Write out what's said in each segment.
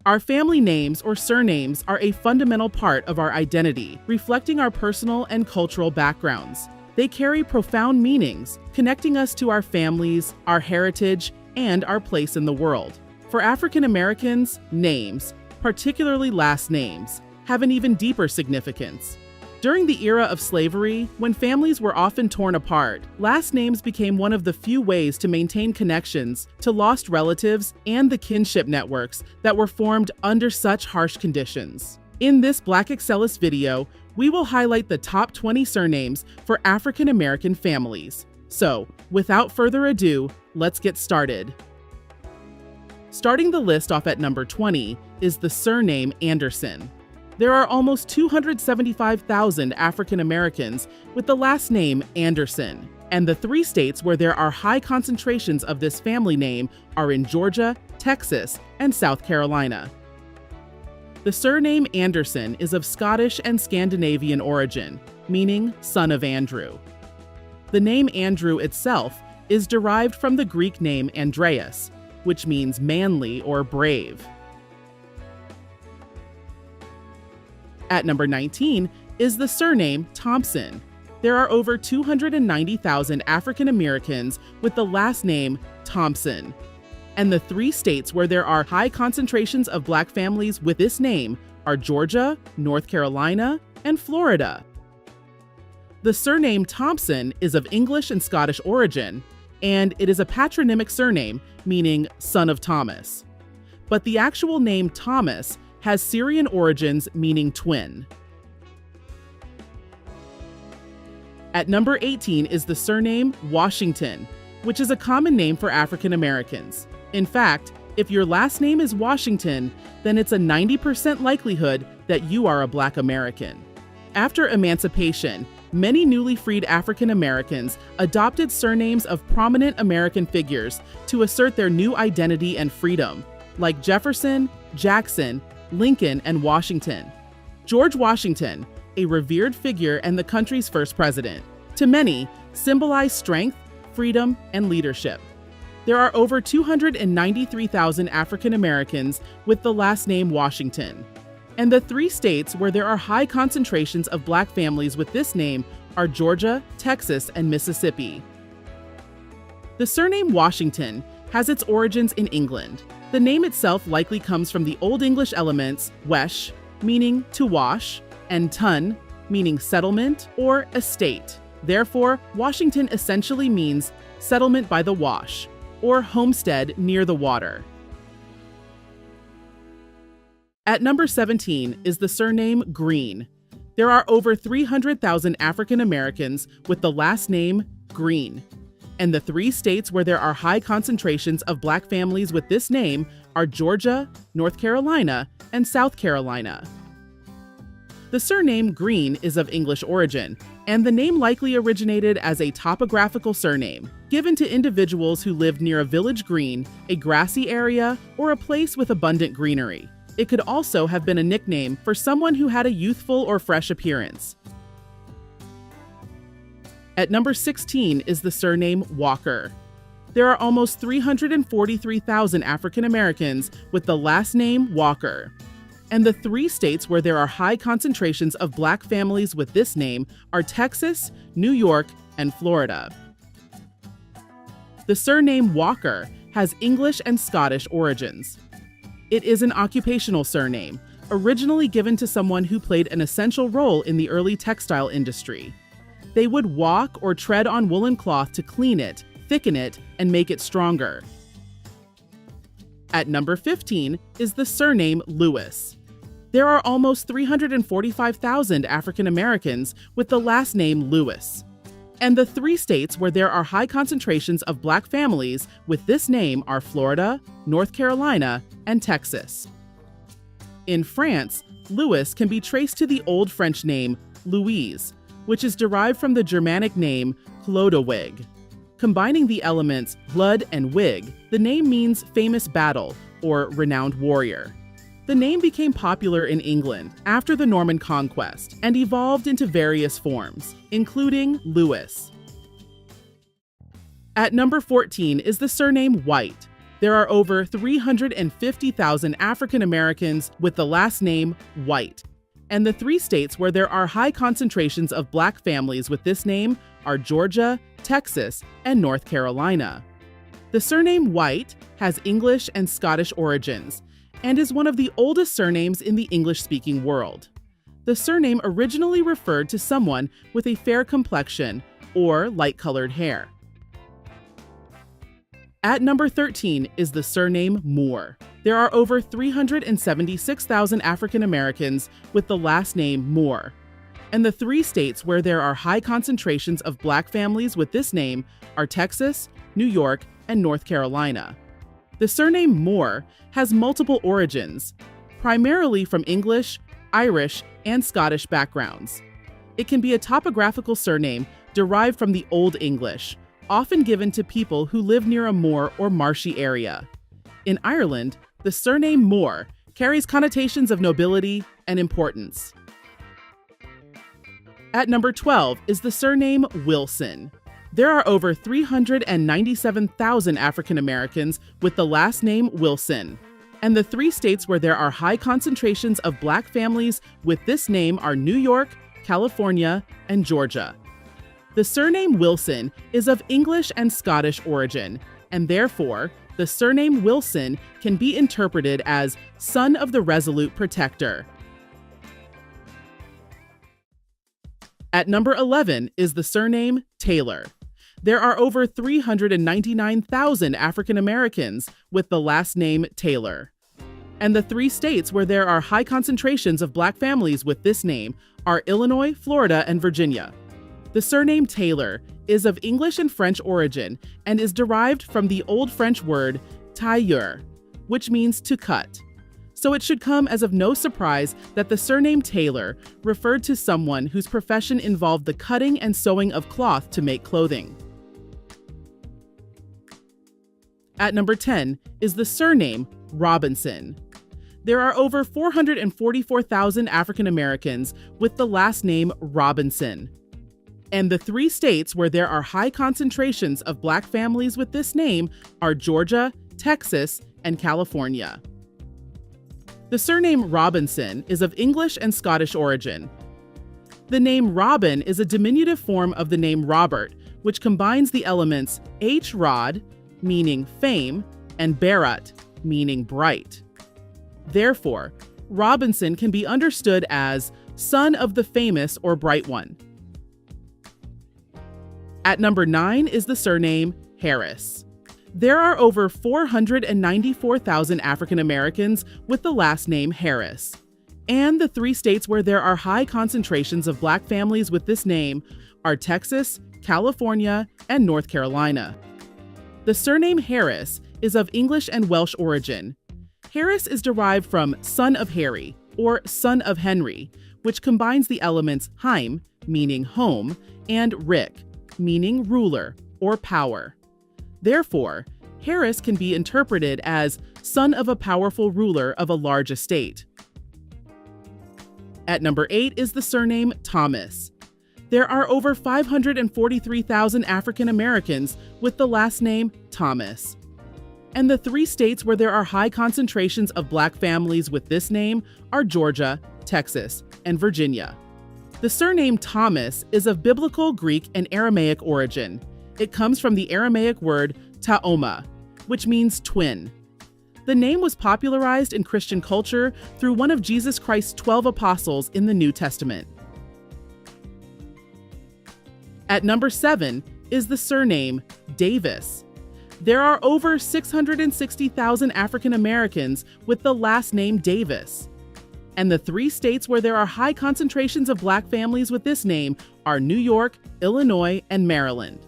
Our family names or surnames are a fundamental part of our identity, reflecting our personal and cultural backgrounds. They carry profound meanings, connecting us to our families, our heritage, and our place in the world. For African Americans, names, particularly last names, have an even deeper significance. During the era of slavery, when families were often torn apart, last names became one of the few ways to maintain connections to lost relatives and the kinship networks that were formed under such harsh conditions. In this Black Excellus video, we will highlight the top 20 surnames for African American families. So, without further ado, let's get started. Starting the list off at number 20 is the surname Anderson. There are almost 275,000 African Americans with the last name Anderson, and the 3 states where there are high concentrations of this family name are in Georgia, Texas, and South Carolina. The surname Anderson is of Scottish and Scandinavian origin, meaning son of Andrew. The name Andrew itself is derived from the Greek name Andreas, which means manly or brave. At number 19 is the surname Thompson. There are over 290,000 African Americans with the last name Thompson. And the 3 states where there are high concentrations of Black families with this name are Georgia, North Carolina, and Florida. The surname Thompson is of English and Scottish origin, and it is a patronymic surname meaning son of Thomas. But the actual name Thomas has Syrian origins meaning twin. At number 18 is the surname Washington, which is a common name for African Americans. In fact, if your last name is Washington, then it's a 90% likelihood that you are a Black American. After emancipation, many newly freed African Americans adopted surnames of prominent American figures to assert their new identity and freedom, like Jefferson, Jackson, Lincoln, and Washington. George Washington, a revered figure and the country's first president, to many, symbolized strength, freedom, and leadership. There are over 293,000 African Americans with the last name Washington. And the 3 states where there are high concentrations of Black families with this name are Georgia, Texas, and Mississippi. The surname Washington has its origins in England. The name itself likely comes from the Old English elements wesh, meaning to wash, and tun, meaning settlement or estate. Therefore, Washington essentially means settlement by the wash, or homestead near the water. At number 17 is the surname Green. There are over 300,000 African Americans with the last name Green. And the 3 states where there are high concentrations of Black families with this name are Georgia, North Carolina, and South Carolina. The surname Green is of English origin, and the name likely originated as a topographical surname, given to individuals who lived near a village green, a grassy area, or a place with abundant greenery. It could also have been a nickname for someone who had a youthful or fresh appearance. At number 16 is the surname Walker. There are almost 343,000 African Americans with the last name Walker. And the 3 states where there are high concentrations of Black families with this name are Texas, New York, and Florida. The surname Walker has English and Scottish origins. It is an occupational surname, originally given to someone who played an essential role in the early textile industry. They would walk or tread on woolen cloth to clean it, thicken it, and make it stronger. At number 15 is the surname Lewis. There are almost 345,000 African Americans with the last name Lewis. And the 3 states where there are high concentrations of Black families with this name are Florida, North Carolina, and Texas. In France, Louis can be traced to the Old French name Louise, which is derived from the Germanic name Chlodewig. Combining the elements blood and wig, the name means famous battle or renowned warrior. The name became popular in England after the Norman conquest and evolved into various forms, including Louis. At number 14 is the surname White. there are over 350,000 African Americans with the last name White. And the 3 states where there are high concentrations of Black families with this name are Georgia, Texas, and North Carolina. The surname White has English and Scottish origins and is one of the oldest surnames in the English-speaking world. The surname originally referred to someone with a fair complexion or light-colored hair. At number 13 is the surname Moore. There are over 376,000 African Americans with the last name Moore. And the 3 states where there are high concentrations of Black families with this name are Texas, New York, and North Carolina. The surname Moore has multiple origins, primarily from English, Irish, and Scottish backgrounds. It can be a topographical surname derived from the Old English, often given to people who live near a moor or marshy area. In Ireland, the surname Moore carries connotations of nobility and importance. At number 12 is the surname Wilson. There are over 397,000 African Americans with the last name Wilson, and the 3 states where there are high concentrations of Black families with this name are New York, California, and Georgia. The surname Wilson is of English and Scottish origin, and therefore, the surname Wilson can be interpreted as son of the resolute protector. At number 11 is the surname Taylor. There are over 399,000 African Americans with the last name Taylor. And the 3 states where there are high concentrations of Black families with this name are Illinois, Florida, and Virginia. The surname Taylor is of English and French origin and is derived from the Old French word tailleur, which means to cut. So it should come as of no surprise that the surname Taylor referred to someone whose profession involved the cutting and sewing of cloth to make clothing. At number 10 is the surname Robinson. There are over 444,000 African Americans with the last name Robinson. And the 3 states where there are high concentrations of Black families with this name are Georgia, Texas, and California. The surname Robinson is of English and Scottish origin. The name Robin is a diminutive form of the name Robert, which combines the elements H-Rod, meaning fame, and Berat, meaning bright. Therefore, Robinson can be understood as son of the famous or bright one. At number 9 is the surname Harris. There are over 494,000 African Americans with the last name Harris. And the 3 states where there are high concentrations of Black families with this name are Texas, California, and North Carolina. The surname Harris is of English and Welsh origin. Harris is derived from son of Harry, or son of Henry, which combines the elements Heim, meaning home, and Rick, meaning ruler or power. Therefore, Harris can be interpreted as son of a powerful ruler of a large estate. At number 8 is the surname Thomas. There are over 543,000 African Americans with the last name Thomas. And the 3 states where there are high concentrations of Black families with this name are Georgia, Texas, and Virginia. The surname Thomas is of Biblical, Greek, and Aramaic origin. It comes from the Aramaic word ta'oma, which means twin. The name was popularized in Christian culture through one of Jesus Christ's 12 apostles in the New Testament. At number 7 is the surname Davis. There are over 660,000 African Americans with the last name Davis. And the 3 states where there are high concentrations of Black families with this name are New York, Illinois, and Maryland.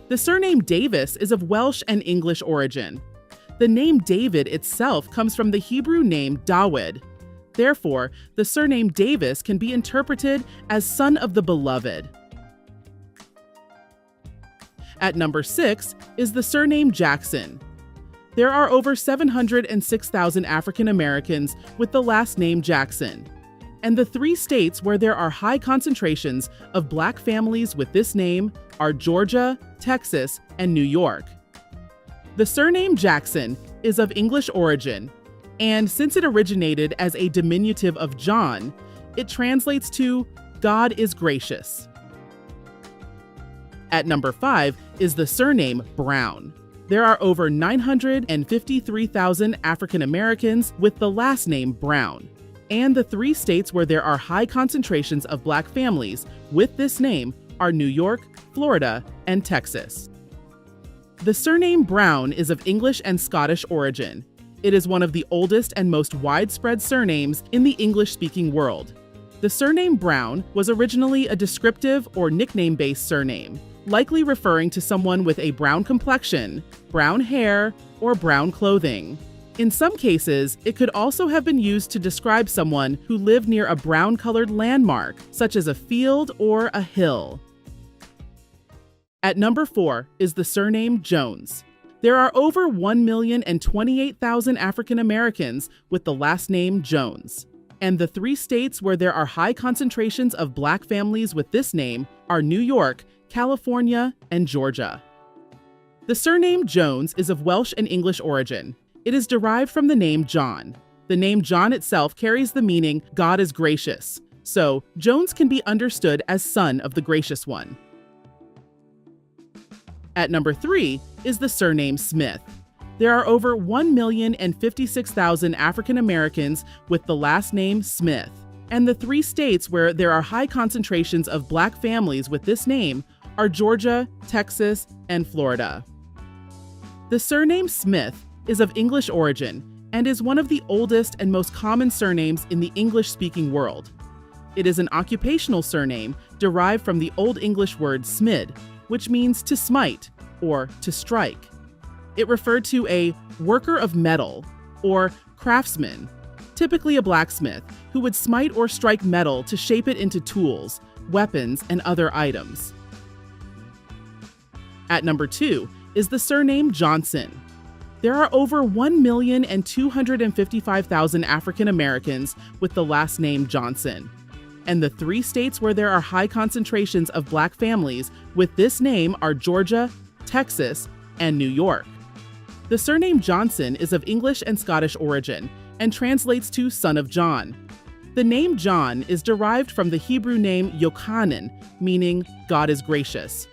The surname Davis is of Welsh and English origin. The name David itself comes from the Hebrew name Dawid. Therefore, the surname Davis can be interpreted as son of the beloved. At number 6 is the surname Jackson. There are over 706,000 African Americans with the last name Jackson. And the 3 states where there are high concentrations of Black families with this name are Georgia, Texas, and New York. The surname Jackson is of English origin, and since it originated as a diminutive of John, it translates to God is gracious. At number 5 is the surname Brown. There are over 953,000 African Americans with the last name Brown, and the 3 states where there are high concentrations of Black families with this name are New York, Florida, and Texas. The surname Brown is of English and Scottish origin. It is one of the oldest and most widespread surnames in the English-speaking world. The surname Brown was originally a descriptive or nickname-based surname, likely referring to someone with a brown complexion, brown hair, or brown clothing. In some cases, it could also have been used to describe someone who lived near a brown-colored landmark, such as a field or a hill. At number 4 is the surname Jones. There are over 1,028,000 African Americans with the last name Jones, and the 3 states where there are high concentrations of Black families with this name are New York, California, and Georgia. The surname Jones is of Welsh and English origin. It is derived from the name John. The name John itself carries the meaning God is gracious, so Jones can be understood as son of the gracious one. At number 3 is the surname Smith. There are over 1,056,000 African Americans with the last name Smith, and the 3 states where there are high concentrations of Black families with this name are Georgia, Texas, and Florida. The surname Smith is of English origin and is one of the oldest and most common surnames in the English-speaking world. It is an occupational surname derived from the Old English word smid, which means to smite or to strike. It referred to a worker of metal or craftsman, typically a blacksmith, who would smite or strike metal to shape it into tools, weapons, and other items. At number 2 is the surname Johnson. There are over 1,255,000 African Americans with the last name Johnson, and the 3 states where there are high concentrations of Black families with this name are Georgia, Texas, and New York. The surname Johnson is of English and Scottish origin and translates to son of John. The name John is derived from the Hebrew name Yochanan, meaning God is gracious.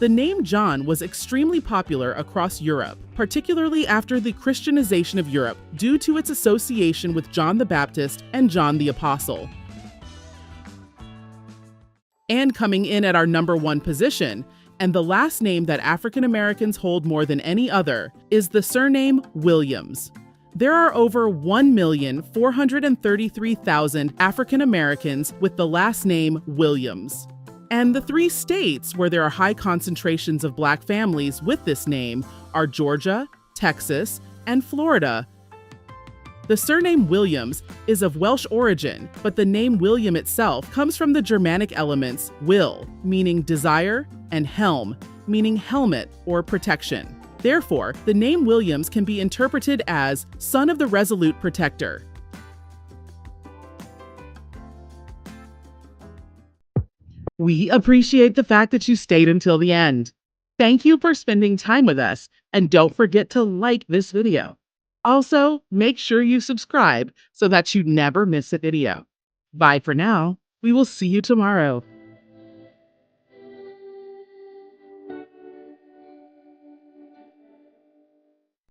The name John was extremely popular across Europe, particularly after the Christianization of Europe due to its association with John the Baptist and John the Apostle. And coming in at our number 1 position, and the last name that African Americans hold more than any other, is the surname Williams. There are over 1,433,000 African Americans with the last name Williams. And the 3 states where there are high concentrations of Black families with this name are Georgia, Texas, and Florida. The surname Williams is of Welsh origin, but the name William itself comes from the Germanic elements will, meaning desire, and helm, meaning helmet or protection. Therefore, the name Williams can be interpreted as son of the resolute protector. We appreciate the fact that you stayed until the end. Thank you for spending time with us, and don't forget to like this video. Also, make sure you subscribe so that you never miss a video. Bye for now. We will see you tomorrow.